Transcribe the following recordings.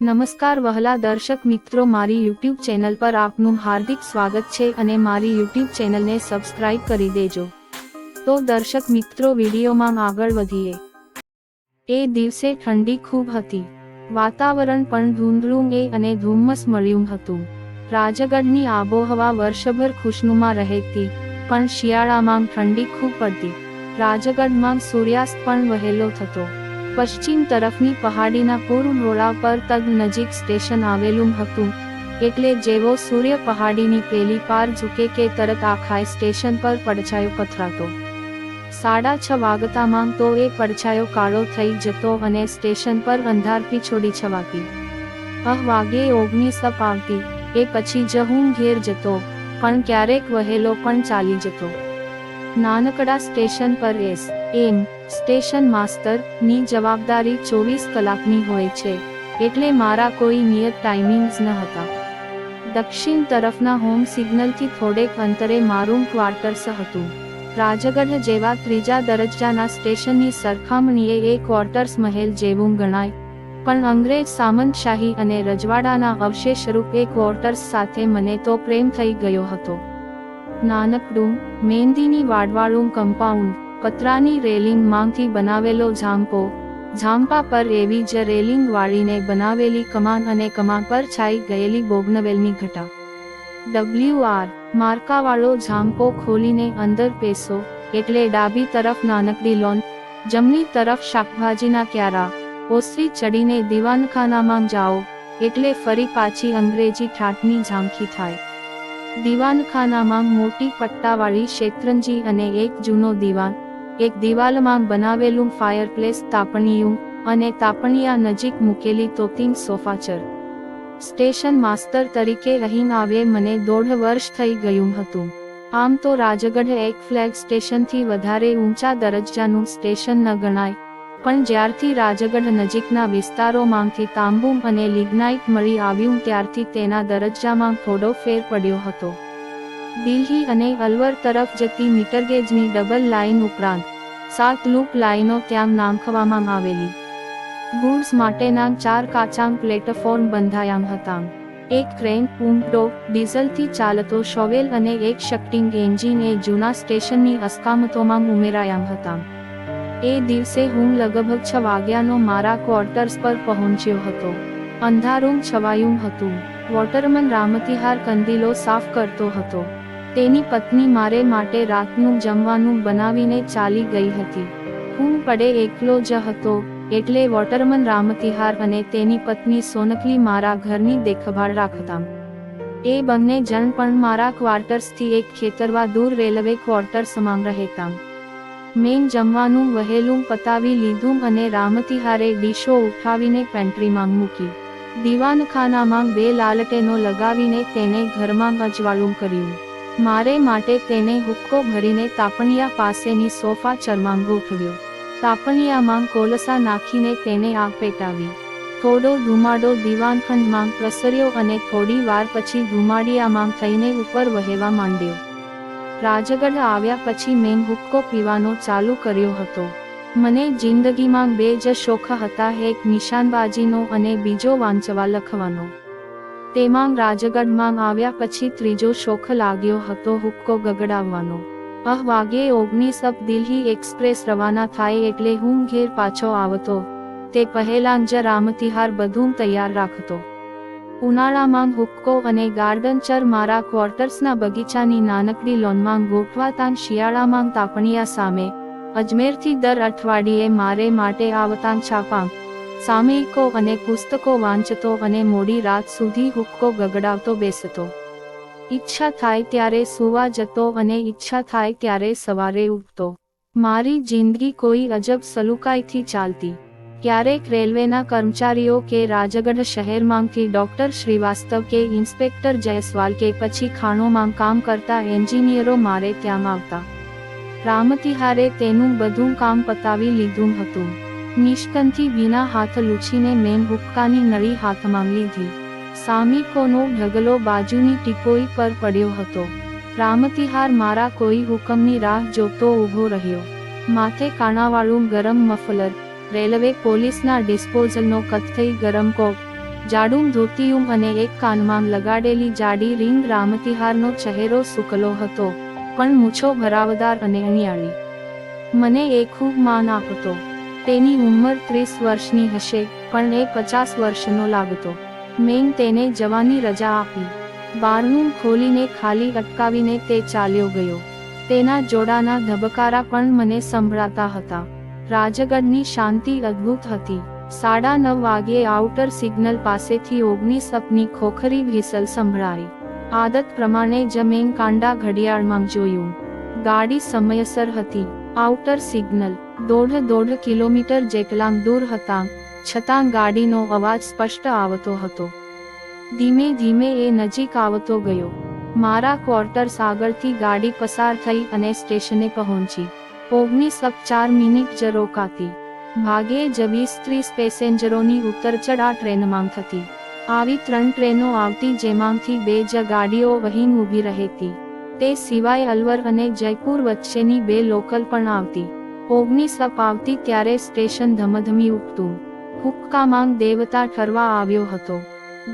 નમસ્કાર વહાલા દર્શક મિત્રો, મારી યુટ્યુબ ચેનલ પર આપનું હાર્દિક સ્વાગત છે અને મારી યુટ્યુબ ચેનલને સબસ્ક્રાઇબ કરી દેજો। તો દર્શક મિત્રો, વિડીયોમાં આગળ વધીએ। એ દિવસે ઠંડી ખૂબ હતી, વાતાવરણ પણ ધૂંધળું અને ધુમ્મસ મળ્યું હતું। રાજગઢની આબોહવા વર્ષભર ખુશનુમા રહેતી, પણ શિયાળામાં ઠંડી ખૂબ પડતી। રાજગઢમાં સૂર્યાસ્ત પણ વહેલો થતો। પશ્ચિમ તરફની પહાડીના પૂર્વ રોડા પર તગ નજીક સ્ટેશન આવેલું હતું, એટલે જેવો સૂર્ય પહાડીની પેલી પાર ઝૂકે કે તરત આખાય સ્ટેશન પર પડછાયો પથરાતો। 6:30 વાગતામાં તો એ પડછાયો કાળો થઈ જતો અને સ્ટેશન પર અંધારપી છોડી છવાતી। 8 વાગ્યે 19 આવતી, એ પછી જ હું ઘેર જતો, પણ ક્યારેક વહેલો પણ ચાલી જતો। નાનકડા સ્ટેશન પર એમ સ્ટેશન માસ્તર ની જવાબદારી 24 કલાકની હોય છે, એટલે મારા કોઈ નિયત ટાઈમિંગ્સ ન હતા। દક્ષિણ તરફના હોમ સિગ્નલથી થોડેક અંતરે મારું ક્વાર્ટર્સ હતું। રાજગઢ જેવા ત્રીજા દરજ્જાના સ્ટેશનની સરખામણીએ એ ક્વાર્ટર્સ મહેલ જેવું ગણાય, પણ અંગ્રેજ સામંતશાહી અને રજવાડાના અવશેષરૂપ એ ક્વાર્ટર્સ સાથે મને તો પ્રેમ થઈ ગયો હતો। નાનકડું, મહેંદીની વાડવાળું કમ્પાઉન્ડ, પતરાની રેલિંગ માંથી બનાવેલો ઝાંપો, ઝાંપા પર એવી જ રેલિંગ વાળીને બનાવેલી કમાન અને કમાન પર છાઈ ગયેલી બોગનવેલની ઘટા। WR માર્કાવાળો ઝાંપો ખોલીને અંદર પેસો એટલે ડાબી તરફ નાનકડી લોન, જમણી તરફ શાકભાજીના ક્યારા, ઓસરી ચડીને દીવાનખાનામાં જાઓ એટલે ફરી પાછી અંગ્રેજી ઠાઠની ઝાંખી થાય। દીવાનખાનામાં મોટી પટ્ટાવાળી શેતરંજી અને એક જૂનો દીવાન, એક દિવાલમાં બનાવેલું ફાયરપ્લેસ તાપણિયું અને તાપણિયા નજીક મૂકેલી તોતિંગ સોફાચર। સ્ટેશન માસ્તર તરીકે અહીં આવે મને 1.5 વર્ષ થઈ ગયું હતું। આમ તો રાજગઢ એક ફ્લેગ સ્ટેશનથી વધારે ઊંચા દરજ્જાનું સ્ટેશન ન ગણાય, પણ જ્યારથી રાજગઢ નજીકના વિસ્તારોમાંથી તાંબુ અને લિગ્નાઇટ મળી આવ્યું ત્યારથી તેના દરજ્જામાં થોડો ફેર પડ્યો હતો। દિલ્હી અને અલવર તરફ જતી મીટરગેજની ડબલ લાઇન ઉપરાંત 7 લૂપ લાઇનો ત્યાં નાંખવામાં આવેલી। ગુડ્સ માટેના 4 કાચાં પ્લેટફોર્મ બંધાયાં હતાં। એક ક્રેન, ઊંટો, ડીઝલથી ચાલતો શોવેલ અને એક શક્ટિંગ એન્જિન એ જૂના સ્ટેશનની અસ્કામતોમાં ઉમેરાયાં હતાં। એ દિવસે હું લગભગ 6 વાગ્યાનો મારા ક્વાર્ટર્સ પર પહોંચ્યો હતો। અંધારું છવાયું હતું। વોટરમન રામતિહાર કંદીલો સાફ કરતો હતો। તેની પત્ની મારે માટે રાતનું જમવાનું બનાવીને ચાલી ગઈ હતી। હું પડે એકલો જ હતો, એટલે વોટરમન રામતિહાર અને તેની પત્ની સોનકલી મારા ઘરની દેખભાળ રાખતાં। એ બંને જણ પણ મારા ક્વાર્ટર્સથી એક ખેતરવા દૂર રેલવે ક્વાર્ટર્સમાં રહેતાં। મેં જમવાનું વહેલું પતાવી લીધું અને રામતિહારે ડીશો ઉઠાવીને પેન્ટ્રીમાં મૂકી। દીવાનખાનામાં 2 લાલટેનો લગાવીને તેને ઘરમાં અજવાળું કર્યું। મારે માટે તેને હુક્કો ભરીને તાપણિયા પાસેની સોફાચરમાં ગોઠવ્યો। તાપણિયામાં કોલસા નાખીને તેને આગ પેટાવી। થોડો ધુમાડો દીવાનખંડમાં પ્રસર્યો અને થોડી વાર પછી ધુમાડિયામાં થઈને ઉપર વહેવા માંડ્યો। રાજગઢ આવ્યા પછી મેં હુક્કો પીવાનો ચાલુ કર્યો હતો। મને જિંદગીમાં 2 જ શોખ હતા, એક નિશાનબાજીનો અને બીજો વાંચવા લખવાનો। તેમાં રાજગઢમાં આવ્યા પછી ત્રીજો શોખ લાગ્યો હતો હુક્કો ગગડાવવાનો। 8 વાગ્યે 19 દિલ્હી એક્સપ્રેસ રવાના થાય એટલે હું ઘેર પાછો આવતો, તે પહેલાં જ રામતિહાર બધું તૈયાર રાખતો। ઉનાળામાં હુક્કો અને ગાર્ડન ચર મારા ક્વાર્ટર્સના બગીચાની નાનકડી લોનમાં ગોઠવાતાં, શિયાળામાં તાપણિયા સામે અજમેરથી દર અઠવાડિયે મારે માટે આવતાં છાપાં, સામયિકો અને પુસ્તકો વાંચતો અને મોડી રાત સુધી હુક્કો ગગડાવતો બેસતો। ઈચ્છા થાય ત્યારે સૂવા જતો અને ઈચ્છા થાય ત્યારે સવારે ઉઠતો। મારી જિંદગી કોઈ અજબ સલુકાઈથી ચાલતી। ક્યારેક રેલવેના કર્મચારીઓ કે રાજગઢ શહેરમાંથી ડોક્ટર શ્રીવાસ્તવ કે ઇન્સ્પેક્ટર જયસ્વાલ કે પછી ખાણોમાં કામ કરતા એન્જિનિયરો મારે ત્યાં આવતા। રામતિહારે તેનું બધું કામ પતાવી લીધું હતું। નિષ્કંથી વિના હાથ લૂછીને મેં હુક્કાની નળી હાથમાં લીધી। સામયિકોનો ઢગલો બાજુની ટીપોઈ પર પડ્યો હતો। રામતિહાર મારા કોઈ હુકમની રાહ જોતો ઊભો રહ્યો। માથે કાણાવાળું ગરમ મફલર, રેલવે પોલીસના ડિસ્પોઝલનો કથ્થઈ ગરમ કોટ, જાડું ધોતિયું અને એક કાનમાં લગાડેલી જાડી રીંગ રામતિહારનો ચહેરો સૂકલો હતો, પણ મૂછો ભરાવદાર અને અણિયાળી. મને એ ખૂબ માન આપતો. તેની ઉંમર 30 વર્ષની હશે, પણ એ 50 વર્ષનો લાગતો. મેં તેને જવાની રજા આપી. બારણું ખોલીને ખાલી અટકાવીને તે ચાલ્યો ગયો. તેના જોડાના ધબકારા પણ મને સંભળાતા હતા. રાજગઢની શાંતિ અદ્ભુત હતી. 9:30 વાગ્યે આઉટર સિગ્નલ પાસેથી 19 ખોખરી વ્હિસલ સંભળાઈ. આદત પ્રમાણે જ મેં કાંડા ઘડિયાળમાં જોયું. ગાડી સમયસર હતી. આઉટર સિગ્નલ 1.5 કિલોમીટર જેટલા દૂર હતા, છતાં ગાડીનો અવાજ સ્પષ્ટ આવતો હતો. ધીમે ધીમે એ નજીક આવતો ગયો. મારા ક્વાર્ટર્સ આગળથી ગાડી પસાર થઈ અને સ્ટેશને પહોંચી. 19:04 જ રોકાતી. ભાગ્યે જ 20-30 પેસેન્જરોની ઉતરચઢ આ ટ્રેનમાં થતી. આવી 3 ટ્રેનો આવતી, જેમાંથી 2 જ ગાડીઓ વહીને ઊભી રહેતી. તે સિવાય અલવર અને જયપુર વચ્ચેની 2 લોકલ પણ આવતી. 19 આવતી ત્યારે સ્ટેશન ધમધમી ઉઠતું. હુક્કામાંગ દેવતા ઠરવા આવ્યો હતો.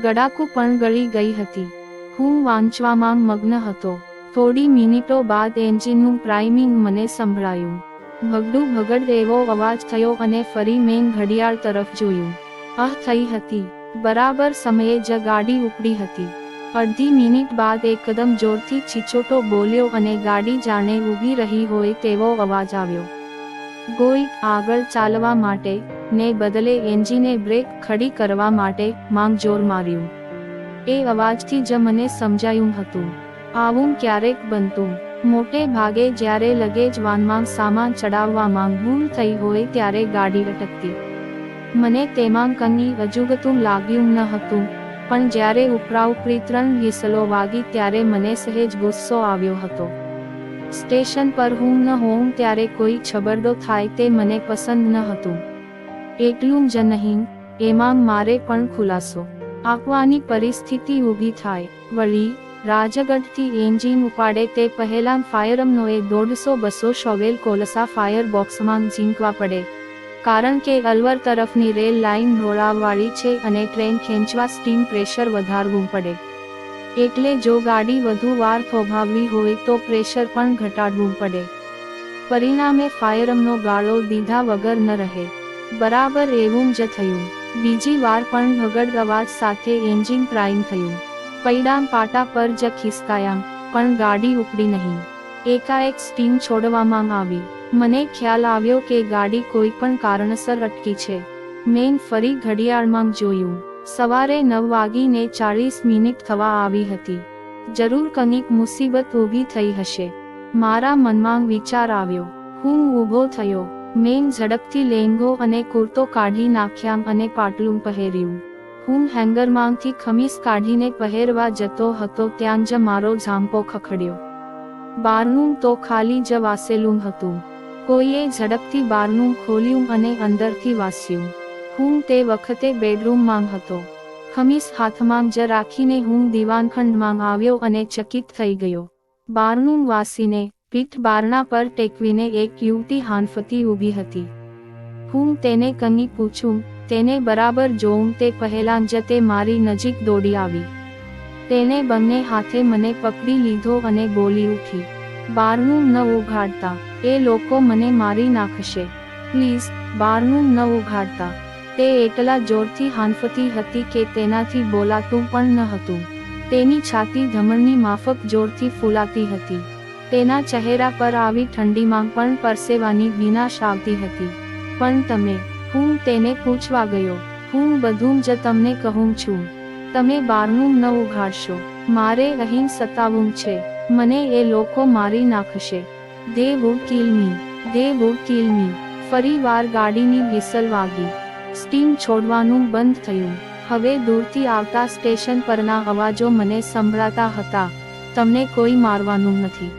ગડાકુ પણ ગળી ગઈ હતી. હું વાંચવામાં મગ્ન હતો. થોડી મિનિટો બાદ એન્જિનનું પ્રાઇમિંગ મને સંભળાયું. ભગડું ભગડ એવો અવાજ થયો અને ફરી મેં ઘડિયાળ તરફ જોયું. થઈ હતી. બરાબર સમયે જ ગાડી ઉપડી હતી. અડધી મિનિટ બાદ એકદમ જોરથી છીછોટો બોલ્યો અને ગાડી જાણે ઊભી રહી હોય તેવો અવાજ આવ્યો. કોઈ આગળ ચાલવા માટે ને બદલે એન્જિને બ્રેક ખડી કરવા માટે માંગ જોર માર્યું. એ અવાજથી જ મને સમજાયું હતું. આવું ક્યારેક બનતું. મોટે ભાગે જ્યારે લગેજ વાનમાં સામાન ચડાવવામાં ભૂલ થઈ હોય ત્યારે ગાડી અટકતી. મને તેમાં કંઈ અજુગતું લાગ્યું ન હતું, પણ જ્યારે ઉપરાઉપરી 3 વ્હિસલો વાગી ત્યારે મને સહેજ ગુસ્સો આવ્યો હતો. સ્ટેશન પર હું ન હોઉં ત્યારે કોઈ છબરડો થાય તે મને પસંદ ન હતું. એટલું જ નહીં, એમાં મારે પણ ખુલાસો આપવાની પરિસ્થિતિ ઊભી થાય. વળી રાજગઢથી એન્જિન ઉપાડે તે પહેલાં ફાયરમનોએ 150-200 શોવેલ કોલસા ફાયર બોક્સમાં ઝીંકવા પડે, કારણ કે અલવર તરફની રેલ લાઇન ઢોળાવવાળી છે અને ટ્રેન ખેંચવા સ્ટીમ પ્રેશર વધારવું પડે. એટલે જો ગાડી વધુ વાર થોભાવવી હોય તો પ્રેશર પણ ઘટાડવું પડે. પરિણામે ફાયરમનો ગાળો દીધા વગર ન રહે. બરાબર એવું જ થયું. બીજી વાર પણ ભગડ અવાજ સાથે એન્જિન પ્રાઇમ થયું. પૈડાં પાટા પર જ ખિસકાયા, પણ ગાડી ઉપડી નહીં. એકાએક સ્ટીમ છોડવામાં આવી. મને ખ્યાલ આવ્યો કે ગાડી કોઈ પણ કારણસર અટકી છે. મેં ફરી ઘડિયાળમાં જોયું. સવારે 9:40 થવા આવી હતી. જરૂર કંઈક મુસીબત ઊભી થઈ હશે. મારા મનમાં વિચાર આવ્યો. હું ઊભો થયો. મેં ઝડપથી લેંઘો અને કુર્તો કાઢી નાખ્યા અને પાટલું પહેર્યું. હું હેંગરમાંથી ખમીસ કાઢીને પહેરવા જતો હતો ત્યાં જ મારો ઝાંપો ખખડ્યો. બારણું તો ખાલી જ વાસેલું હતું. કોઈએ ઝડપથી બારણું ખોલ્યું અને અંદરથી વાસ્યું. હું તે વખતે બેડરૂમમાં હતો. ખમીસ હાથમાં જ રાખીને હું દીવાનખંડમાં આવ્યો અને ચકિત થઈ ગયો. બારણું વાસીને પીઠ બારણા પર ટેકવીને એક યુવતી હાંફતી ઊભી હતી. હું તેને કંઈ પૂછું, તેને બરાબર જોઉં તે પહેલાં જ તે મારી નજીક દોડી આવી. તેને બંને હાથે મને પકડી લીધો અને બોલી ઉઠી, બારણું ન ઉઘાડતા, એ લોકો મને મારી નાખશે. પ્લીઝ, બારણું ન ઉઘાડતા. તે એટલા જોરથી હાંફતી હતી કે તેનાથી બોલાતું પણ ન હતું. તેની છાતી ધમણની માફક જોરથી ફૂલાતી હતી. તેના ચહેરા પર આવી ઠંડીમાં પણ પરસેવાની ભીનાશ આવતી હતી. પણ તમે, હું તેને પૂછવા ગયો, હું બધું જ તમને કહું છું. તમે બારણું ન ઉઘાડશો. મારે અહીં સતાવવું છે. મને એ લોકો મારી નાખશે. They would kill me. They would kill me. ફરી વાર ગાડીની વ્હિસલ વાગી. સ્ટીમ છોડવાનું બંધ થયું. હવે દૂરથી આવતા સ્ટેશન પરના અવાજો મને સંભળાતા હતા. તમને કોઈ મારવાનું નથી.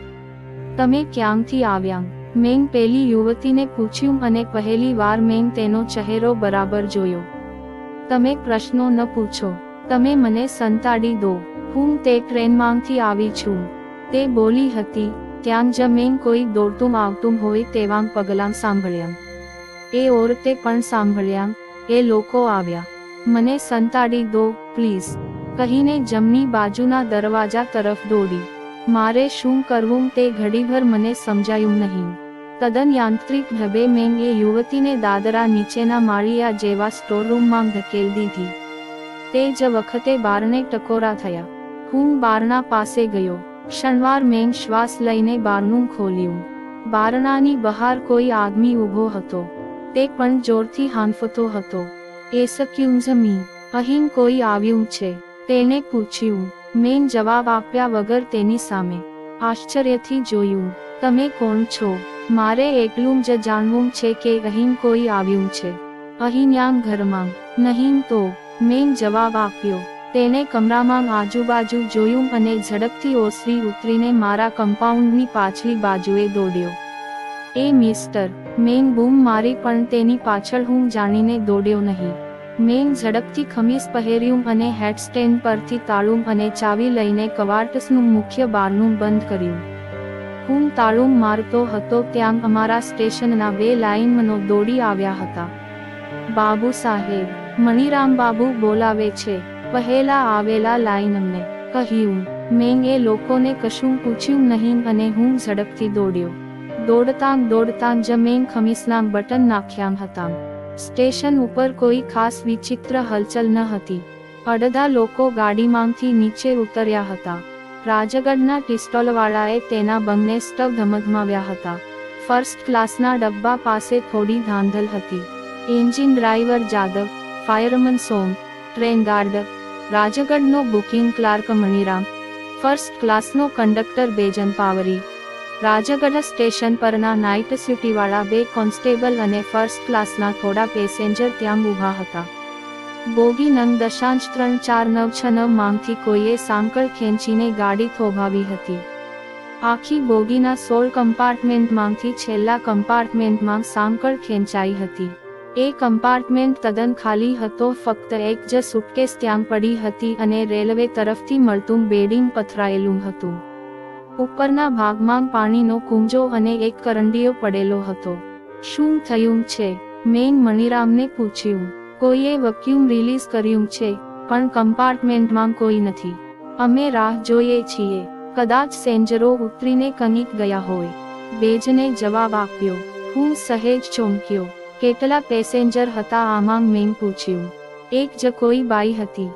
તમે ક્યાંથી આવ્યા? મેં પેલી યુવતીને પૂછ્યું અને પહેલી વાર મેં તેનો ચહેરો બરાબર જોયો. તમે પ્રશ્નો ન પૂછો. તમે મને સંતાડી દો. હું તે ટ્રેનમાંથી આવી છું. તે બોલી હતી ત્યાં જ મેં કોઈ દોડતું આવતું હોય તેવાં પગલાં સાંભળ્યા. એ ઓરતે પણ સાંભળ્યા. એ લોકો આવ્યા. મને સંતાડી દો પ્લીઝ, કહીને જમણી બાજુના દરવાજા તરફ દોડી. મારે શું કરવું તે ઘડીભર મને સમજાયું નહીં. તદ્દન યાંત્રિક ઢબે મેં એ યુવતીને દાદરા નીચેના માળિયા જેવા સ્ટોરરૂમમાં ધકેલ દીધી. તે જ વખતે બારણે ટકોરા થયા. હું બારણા પાસે ગયો. ક્ષણવાર મેં શ્વાસ લઈને બારણું ખોલ્યું. બારણાની બહાર કોઈ આદમી ઊભો હતો. તે પણ જોરથી હાંફતો હતો. એક્સક્યુઝ મી, અહીં કોઈ આવ્યું છે? તેણે પૂછ્યું. મેં જવાબ આપ્યા વગર તેની સામે આશ્ચર્યથી જોયું. તમે કોણ છો? મારે એટલું જ જાણવું છે કે અહીં કોઈ આવ્યું છે. અહીંના ઘરમાં? નહીં તો, મેં જવાબ આપ્યો. તેણે કમરામાં આજુબાજુ જોયું અને ઝડપથી ઓસરી ઉતરીને મારા કમ્પાઉન્ડની પાછલી બાજુએ દોડ્યો. એ મિસ્ટર, મેં બૂમ મારી પણ તેની પાછળ હું જાણીને દોડ્યો નહીં. મેં ઝડપથી ખમીસ પહેર્યું અને હેડસ્ટેન્ડ પરથી તાળું અને ચાવી લઈને કવાટનું મુખ્ય બારણું બંધ કર્યું. હું તાળું મારતો હતો ત્યાં અમારા સ્ટેશનના 2 લાઇનમનો દોડી આવ્યા હતા. બાબુ સાહેબ, મણિરામ બાબુ બોલાવે છે, પહેલા આવેલા લાઇનમને કહ્યું. મેં એ લોકોને કશું પૂછ્યું નહીં અને હું ઝડપથી દોડ્યો. દોડતાં જ મેં ખમીસના બટન નાખ્યા હતા. સ્ટેશન ઉપર કોઈ ખાસ વિચિત્ર હલચલ ન હતી. અડધા લોકો ગાડીમાંથી નીચે ઉતર્યા હતા. રાજગઢના પિસ્તોલવાળાએ તેના બંને સ્ટવ ધમધમાવ્યા હતા. ફર્સ્ટ ક્લાસના ડબ્બા પાસે થોડી ધાંધલ હતી. Engine driver Jadav, fireman Som, train guard રાજગઢનો બુકિંગ ક્લાર્ક મણિરામ, ફર્સ્ટ ક્લાસનો કંડક્ટર બેજન પાવરી, રાજગઢ સ્ટેશન પરના નાઇટ સ્યુટીવાળા 2 કોન્સ્ટેબલ અને ફર્સ્ટ ક્લાસના થોડા પેસેન્જર ત્યાં ઊભા હતા. બોગી નંગ .34969 માંથી કોઈએ સાંકળ ખેંચીને ગાડી થોભાવી હતી. આખી બોગીના 16 કમ્પાર્ટમેન્ટમાંથી છેલ્લા કમ્પાર્ટમેન્ટમાં સાંકળ ખેંચાઈ હતી. એ કમ્પાર્ટમેન્ટ તદ્દન ખાલી હતો. ફક્ત એક જ સુટકેસ ત્યાં પડી હતી અને રેલવે તરફથી મળતું બેડિંગ પથરાયેલું હતું. ઉપરના ભાગમાં પાણીનો કુંજો અને એક કરંડીયો પડેલો હતો. શું થયું છે? મેં મણિરામને પૂછ્યું. કોઈએ વેક્યુમ રિલીઝ કર્યું છે, પણ કમ્પાર્ટમેન્ટમાં કોઈ નથી. અમે રાહ જોઈએ છીએ. કદાચ સેન્જરો ઉતરીને કંઈક ગયા હોય, બેજને જવાબ આપ્યો. હું સહેજ ચોંક્યો. કેટલા પેસેન્જર હતા આમાં? મેં પૂછ્યું. એક જ કોઈ બાઈ હતી.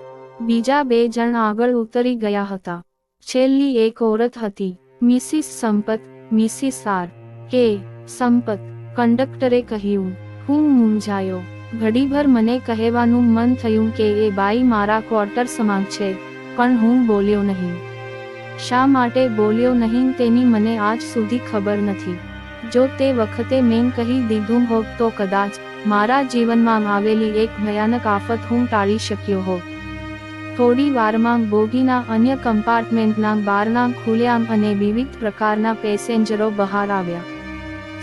બીજા 2 જણ આગળ ઉતરી ગયા હતા. છેલ્લી એક ઓરત હતી, Mrs Sampat. Mrs R K Sampat, કંડક્ટરે કહ્યું. હું મૂંઝાયો. ઘડીભર મને કહેવાનું મન થયું કે એ બાઈ મારા ક્વાર્ટર્સમાં છે, પણ હું બોલ્યો નહીં. શા માટે બોલ્યો નહીં તેની મને આજ સુધી ખબર નથી. જો તે વખતે મેં કહી દીધું હોત તો કદાચ મારા જીવનમાં આવેલી એક ભયાનક આફત હું ટાળી શક્યો હોત. થોડી વારમાં બોગીના અન્ય કમ્પાર્ટમેન્ટના બારણા ખુલ્યા અને વિવિધ પ્રકારના પેસેન્જરો બહાર આવ્યા.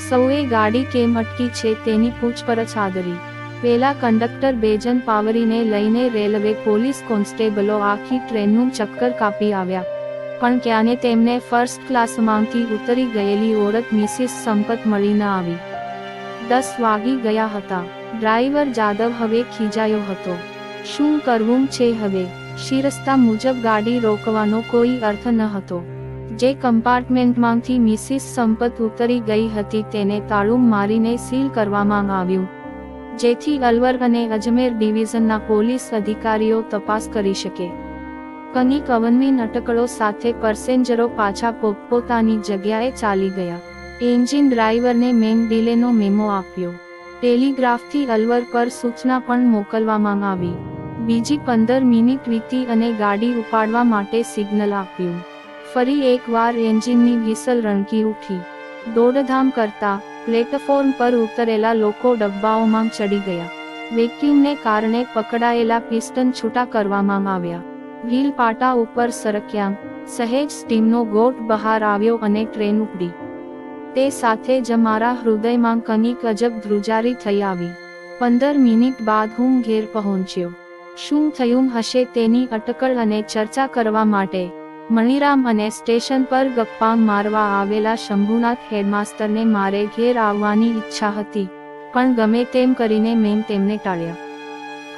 સૌએ ગાડી કેમ અટકી છે તેની પૂછપરછ આદરી. પેલા કંડક્ટર બેજન પાવરીને લઈને રેલવે પોલીસ કોન્સ્ટેબલો આખી ટ્રેનનું ચક્કર કાપી આવ્યા, પણ ક્યાંને તેમને ફર્સ્ટ ક્લાસમાંથી ઉતરી ગયેલી ઓરત મિસિસ સંપત મળી ન આવી. 10 વાગી ગયા હતા. ડ્રાઈવર જાદવ હવે ખીજાયો હતો. શું કરવું છે હવે? શિરસ્તા મુજબ ગાડી રોકવાનો કોઈ અર્થ ન હતો. જે કમ્પાર્ટમેન્ટમાંથી મિસિસ સંપત ઉતરી ગઈ હતી તેને તાળું મારીને સીલ કરવામાં આવ્યું, જેથી અલવર અને અજમેર ડિવિઝનના પોલીસ અધિકારીઓ તપાસ કરી શકે. કંઈક અવનવીન અટકળો સાથે પેસેન્જરો પાછા પોતપોતાની જગ્યાએ ચાલી ગયા. એન્જિન ડ્રાઈવરને મેન ડિલેનો મેમો આપ્યો. ટેલિગ્રાફથી અલવર પર સૂચના પણ મોકલવામાં આવી. બીજી 15 મિનિટ વીતી અને ગાડી ઉપાડવા માટે સિગ્નલ આપ્યું. ફરી એકવાર એન્જિનની વિસલ રણકી ઉઠી. દોડધામ કરતા પ્લેટફોર્મ પર ઉતરેલા લોકો ડબ્બાઓમાં ચડી ગયા. વેક્યુમને કારણે પકડાયેલા પિસ્ટન છૂટા કરવામાં આવ્યા. વ્હીલ પાટા ઉપર સરક્યા. સહેજ સ્ટીમનો ગોટ બહાર આવ્યો અને ટ્રેન ઉપડી. તે સાથે જ મારા હૃદયમાં કંઈક અજબ ધ્રુજારી થઈ આવી. 15 મિનિટ બાદ હું ઘેર પહોંચ્યો. શું થયું હશે તેની અટકળ અને ચર્ચા કરવા માટે મણિરામ અને સ્ટેશન પર ગપ્પા મારવા આવેલા શંભુનાથ હેડમાસ્ટરને મારે ઘેર આવવાની ઈચ્છા હતી, પણ ગમે તેમ કરીને મેં તેમને ટાળ્યા.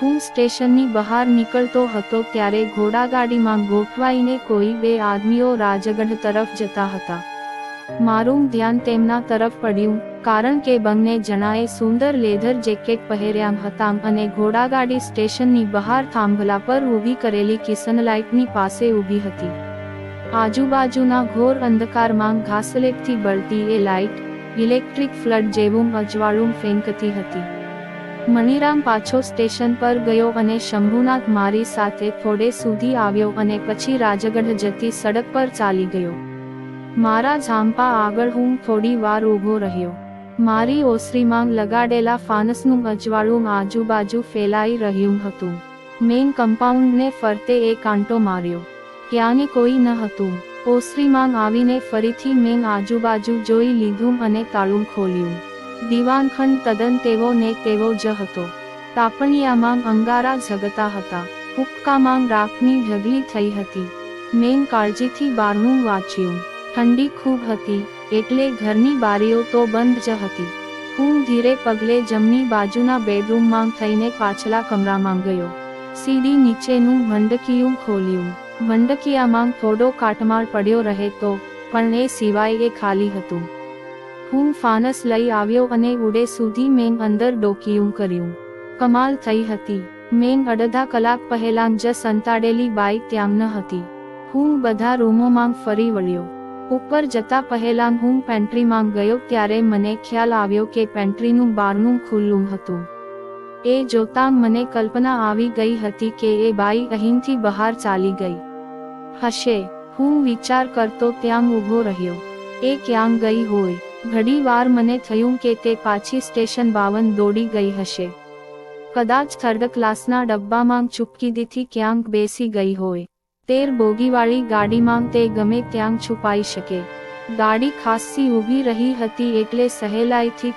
હું સ્ટેશનની બહાર નીકળતો હતો ત્યારે ઘોડાગાડીમાં ગોઠવાઈને કોઈ બે આદમીઓ રાજગઢ તરફ જતા હતા. મારું ધ્યાન તેમના તરફ પડ્યું, કારણ કે બંને જણાએ સુંદર લેધર જેકેટ પહેર્યા હતા અને ઘોડાગાડી સ્ટેશનની બહાર થાંભલા પર ઊભી કરેલી કિસન લાઇટની પાસે ઊભી હતી. આજુબાજુના ઘોર અંધકારમાં ઘાસલેટથી બળતી એ લાઇટ ઇલેક્ટ્રિક ફ્લડ જેવું અજવાળું ફેંકતી હતી. મણિરામ પાછો સ્ટેશન પર ગયો અને શંભુનાથ મારી સાથે થોડે સુધી આવ્યો અને પછી રાજગઢ જતી સડક પર ચાલી ગયો. મારા ઝાંપા આગળ હું થોડી વાર ઊભો રહ્યો. મારી ઓસરીમાં લગાડેલા ફાનસનું અજવાળું આજુબાજુ ફેલાઈ રહ્યું હતું. મેન કમ્પાઉન્ડને ફરતે એક આંટો માર્યો. ક્યાંય કોઈ ન હતું. ઓસરીમાં આવીને ફરીથી મેન આજુબાજુ જોઈ લીધું અને તાળું ખોલ્યું. દીવાનખંડ તદ્દન તેવો ને તેવો જ હતો. તાપણિયામાં અંગારા ઝગતા હતા. હુક્કામાં રાખની ઢગલી થઈ હતી. મેન કાળજીથી બારણું વાંચ્યું. ઠંડી ખૂબ હતી, એટલે ઘરની બારીઓ તો બંધ જ હતી. હું ધીરે પગલે જમણી બાજુના બેડરૂમમાં થઈને પાછલા કમરામાં ગયો. સીડી નીચેનું મંડકિયું ખોલ્યું. મંડકિયામાં થોડો કાટમાળ પડ્યો રહેતો, પણ એ સિવાય એ ખાલી હતું. હું ફાનસ લઈ આવ્યો અને ઉડે સુધી મેં અંદર ડોકિયું કર્યું. કમાલ થઈ હતી. મેં અડધા કલાક પહેલાં જ સંતાડેલી બાઈ ત્યાં ન હતી. હું બધા રૂમોમાં ફરી વળ્યો. ઉપર જતા પહેલાં હું પેન્ટ્રીમાં ગયો ત્યારે મને ખ્યાલ આવ્યો કે પેન્ટ્રીનું બારણું ખુલ્લું હતું. એ જોતાં મને કલ્પના આવી ગઈ હતી કે એ બાઈ અહીંથી બહાર ચાલી ગઈ હશે. હું વિચાર કરતો ત્યાં ઊભો રહ્યો. એ ક્યાં ગઈ હોય? ઘણી વાર મને થયું કે તે પાછી સ્ટેશન 52 દોડી ગઈ હશે. કદાચ થર્ડ ક્લાસના ડબ્બામાં ચૂપકીદીથી ક્યાંક બેસી ગઈ હોય. 13 બોગીવાળી ગાડીમાં તે ગમે ત્યાં છુપાઈ શકે. ગાડી ખાસ્સી ઊભી રહી હતી એટલે સહેલાઈથી